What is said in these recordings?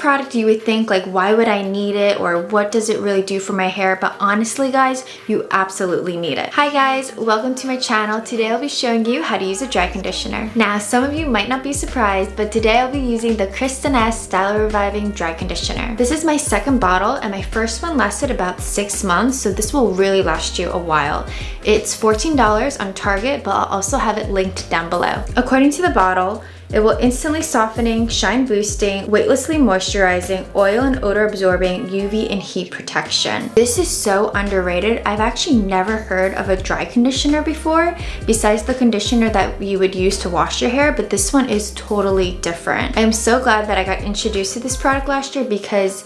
product you would think like, why would I need it, or what does it really do for my hair? But honestly guys, you absolutely need it. Hi guys, welcome to my channel. Today I'll be showing you how to use a dry conditioner. Now some of you might not be surprised, but today I'll be using the Kristin Style Reviving Dry Conditioner. This is my second bottle and my first one lasted about 6 months, so this will really last you a while. It's $14 on Target, but I'll also have it linked down below. According to the bottle, it will instantly softening, shine boosting, weightlessly moisturizing, oil and odor absorbing, UV and heat protection. This is so underrated. I've actually never heard of a dry conditioner before, besides the conditioner that you would use to wash your hair, but this one is totally different. I am so glad that I got introduced to this product last year because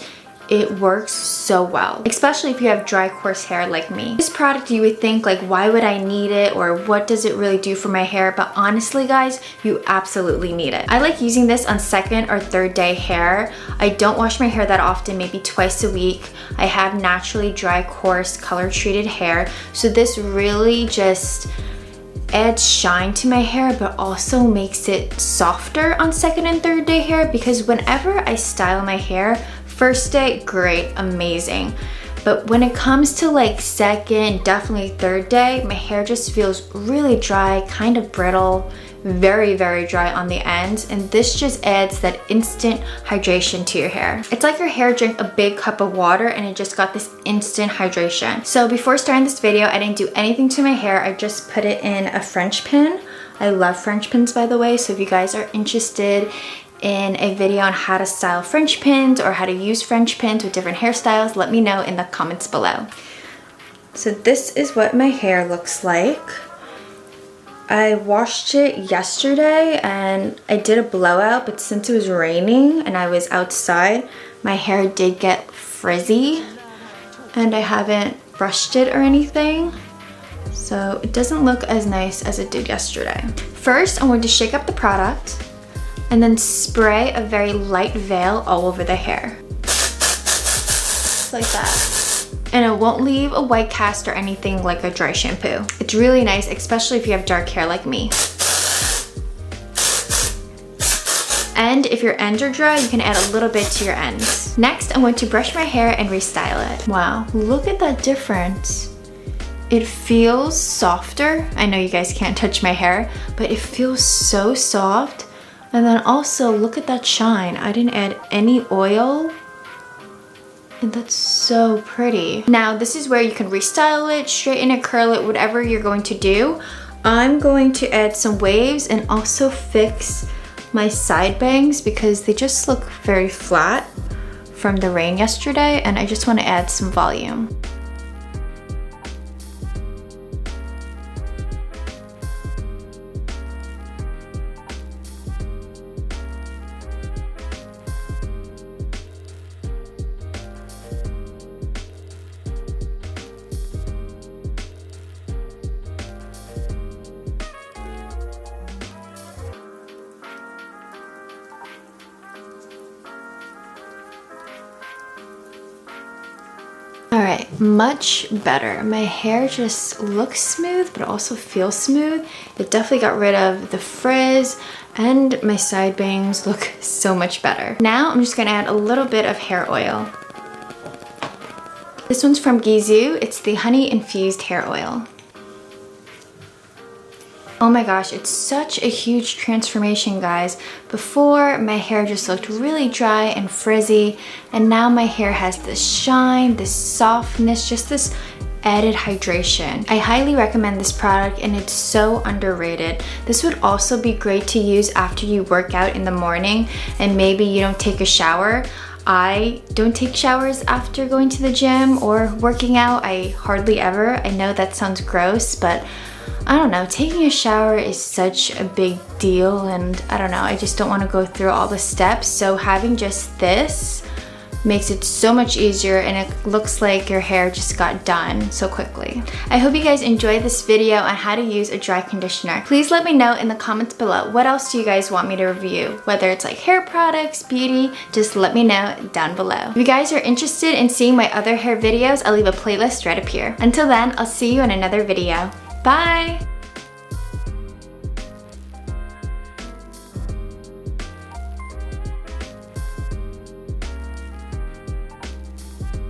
it works so well, especially if you have dry, coarse hair like me. This product you would think like, why would I need it, or what does it really do for my hair? But honestly guys, you absolutely need it. I like using this on second or third day hair. I don't wash my hair that often, maybe twice a week. I have naturally dry, coarse, color treated hair, so this really just adds shine to my hair, but also makes it softer on second and third day hair, because whenever I style my hair, first day, great, amazing. But when it comes to like second, definitely third day, my hair just feels really dry, kind of brittle, very, very dry on the ends. And this just adds that instant hydration to your hair. It's like your hair drank a big cup of water and it just got this instant hydration. So before starting this video, I didn't do anything to my hair. I just put it in a French pin. I love French pins, by the way. So if you guys are interested in a video on how to style French pins or how to use French pins with different hairstyles, let me know in the comments below. So this is what my hair looks like. I washed it yesterday and I did a blowout, but since it was raining and I was outside, my hair did get frizzy and I haven't brushed it or anything. So it doesn't look as nice as it did yesterday. First, I'm going to shake up the product and then spray a very light veil all over the hair. Like that. And it won't leave a white cast or anything like a dry shampoo. It's really nice, especially if you have dark hair like me. And if your ends are dry, you can add a little bit to your ends. Next, I'm going to brush my hair and restyle it. Wow, look at that difference. It feels softer. I know you guys can't touch my hair, but it feels so soft. And then also, look at that shine. I didn't add any oil. And that's so pretty. Now, this is where you can restyle it, straighten it, curl it, whatever you're going to do. I'm going to add some waves and also fix my side bangs because they just look very flat from the rain yesterday, and I just want to add some volume. Alright, much better. My hair just looks smooth, but also feels smooth. It definitely got rid of the frizz, and my side bangs look so much better. Now I'm just gonna add a little bit of hair oil. This one's from Gisou. It's the Honey Infused Hair Oil. Oh my gosh, it's such a huge transformation, guys. Before, my hair just looked really dry and frizzy, and now my hair has this shine, this softness, just this added hydration. I highly recommend this product and it's so underrated. This would also be great to use after you work out in the morning and maybe you don't take a shower. I don't take showers after going to the gym or working out. I hardly ever. I know that sounds gross, but I don't know, taking a shower is such a big deal, and I don't know, I just don't want to go through all the steps. So having just this makes it so much easier, and it looks like your hair just got done so quickly. I hope you guys enjoyed this video on how to use a dry conditioner. Please let me know in the comments below, what else do you guys want me to review? Whether it's like hair products, beauty, just let me know down below. If you guys are interested in seeing my other hair videos, I'll leave a playlist right up here. Until then, I'll see you in another video. Bye!